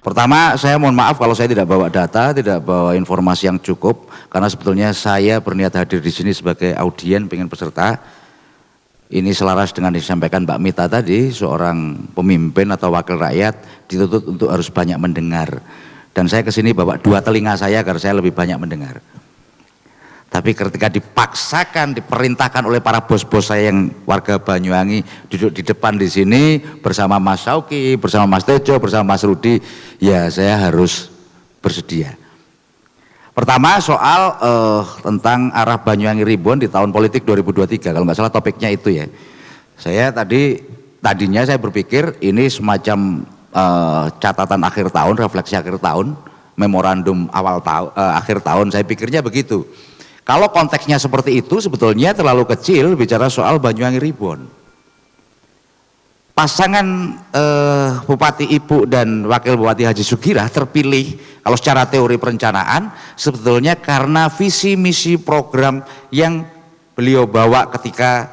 Pertama, saya mohon maaf kalau saya tidak bawa data, tidak bawa informasi yang cukup, karena sebetulnya saya berniat hadir di sini sebagai audien, pengen peserta. Ini selaras dengan disampaikan Mbak Mita tadi, seorang pemimpin atau wakil rakyat dituntut untuk harus banyak mendengar. Dan saya kesini bawa dua telinga saya agar saya lebih banyak mendengar. Tapi ketika dipaksakan, diperintahkan oleh para bos-bos saya yang warga Banyuwangi duduk di depan di sini bersama Mas Sauki, bersama Mas Tejo, bersama Mas Rudi, ya saya harus bersedia. Pertama soal tentang arah Banyuwangi Rebound di tahun politik 2023, kalau nggak salah topiknya itu ya. Saya tadinya saya berpikir ini semacam catatan akhir tahun, refleksi akhir tahun, memorandum awal tahun, akhir tahun, saya pikirnya begitu. Kalau konteksnya seperti itu sebetulnya terlalu kecil bicara soal Banyuwangi Rebound. Pasangan Bupati Ibu dan Wakil Bupati Haji Sugirah terpilih kalau secara teori perencanaan sebetulnya karena visi misi program yang beliau bawa ketika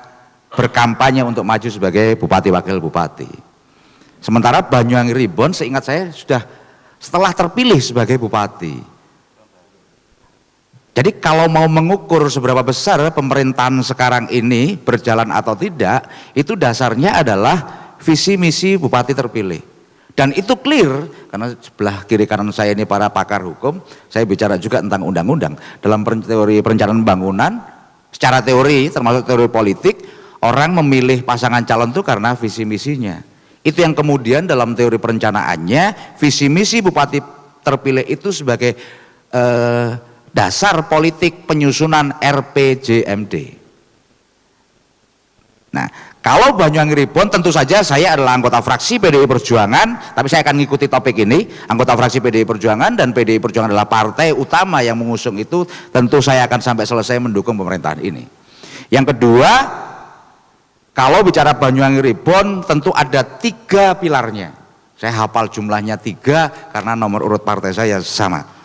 berkampanye untuk maju sebagai Bupati Wakil Bupati. Sementara Banyuwangi Rebound seingat saya sudah setelah terpilih sebagai Bupati. Jadi kalau mau mengukur seberapa besar pemerintahan sekarang ini berjalan atau tidak, itu dasarnya adalah visi misi bupati terpilih. Dan itu clear, karena sebelah kiri kanan saya ini para pakar hukum, saya bicara juga tentang undang-undang. Dalam teori perencanaan pembangunan, secara teori, termasuk teori politik, orang memilih pasangan calon itu karena visi misinya. Itu yang kemudian dalam teori perencanaannya, visi misi bupati terpilih itu sebagai dasar politik penyusunan RPJMD. Nah, kalau Banyuwangi Rebound tentu saja saya adalah anggota fraksi PDI Perjuangan, tapi saya akan mengikuti topik ini, anggota fraksi PDI Perjuangan, dan PDI Perjuangan adalah partai utama yang mengusung itu, tentu saya akan sampai selesai mendukung pemerintahan ini. Yang kedua, kalau bicara Banyuwangi Rebound tentu ada 3 pilarnya. Saya hafal jumlahnya 3 karena nomor urut partai saya sama.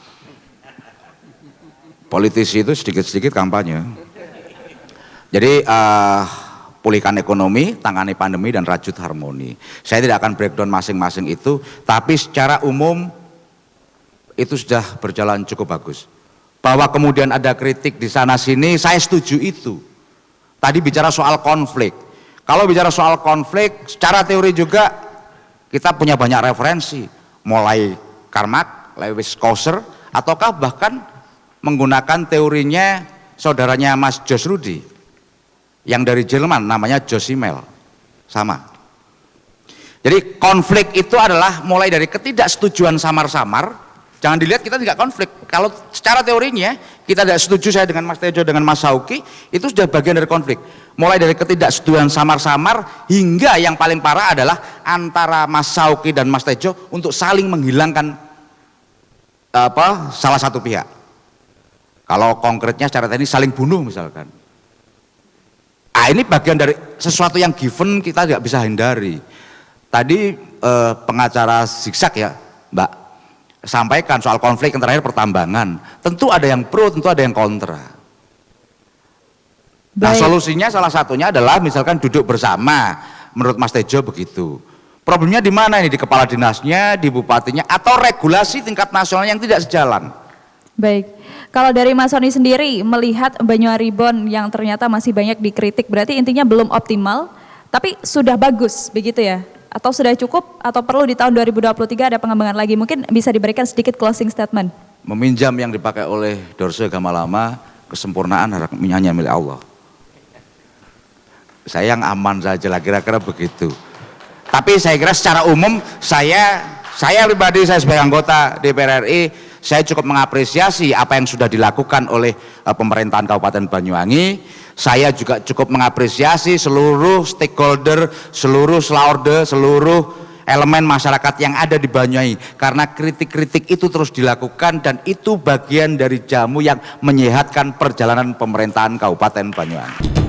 Politisi itu sedikit-sedikit kampanye. Jadi pulihkan ekonomi, tangani pandemi, dan rajut harmoni. Saya tidak akan breakdown masing-masing itu, tapi secara umum itu sudah berjalan cukup bagus. Bahwa kemudian ada kritik di sana sini, saya setuju itu. Tadi bicara soal konflik. Kalau bicara soal konflik, secara teori juga kita punya banyak referensi, mulai Karl Marx, Lewis Kouser, ataukah bahkan menggunakan teorinya saudaranya Mas Jos Rudi yang dari Jerman namanya Josimel, sama. Jadi konflik itu adalah mulai dari ketidaksetujuan samar-samar. Jangan dilihat kita tidak konflik, kalau secara teorinya kita tidak setuju, saya dengan Mas Tejo dengan Mas Sauki, itu sudah bagian dari konflik. Mulai dari ketidaksetujuan samar-samar hingga yang paling parah adalah antara Mas Sauki dan Mas Tejo untuk saling menghilangkan salah satu pihak. Kalau konkretnya secara teknis saling bunuh misalkan. Ini bagian dari sesuatu yang given, kita tidak bisa hindari. Tadi pengacara zigzag ya Mbak sampaikan soal konflik yang terakhir pertambangan. Tentu ada yang pro, tentu ada yang kontra. Nah solusinya salah satunya adalah misalkan duduk bersama, menurut Mas Tejo begitu. Problemnya di mana ini? Di kepala dinasnya, di bupatinya, atau regulasi tingkat nasional yang tidak sejalan. Baik, kalau dari Mas Soni sendiri melihat Banyuwangi Rebound yang ternyata masih banyak dikritik, berarti intinya belum optimal, tapi sudah bagus begitu ya? Atau sudah cukup, atau perlu di tahun 2023 ada pengembangan lagi? Mungkin bisa diberikan sedikit closing statement. Meminjam yang dipakai oleh Dorce Gamalama, kesempurnaan hanya milik Allah. Saya yang aman saja lah, kira-kira begitu. Tapi saya kira secara umum, saya pribadi, saya sebagai anggota DPR RI, saya cukup mengapresiasi apa yang sudah dilakukan oleh pemerintahan Kabupaten Banyuwangi. Saya juga cukup mengapresiasi seluruh stakeholder, seluruh slaurde, seluruh elemen masyarakat yang ada di Banyuwangi. Karena kritik-kritik itu terus dilakukan dan itu bagian dari jamu yang menyehatkan perjalanan pemerintahan Kabupaten Banyuwangi.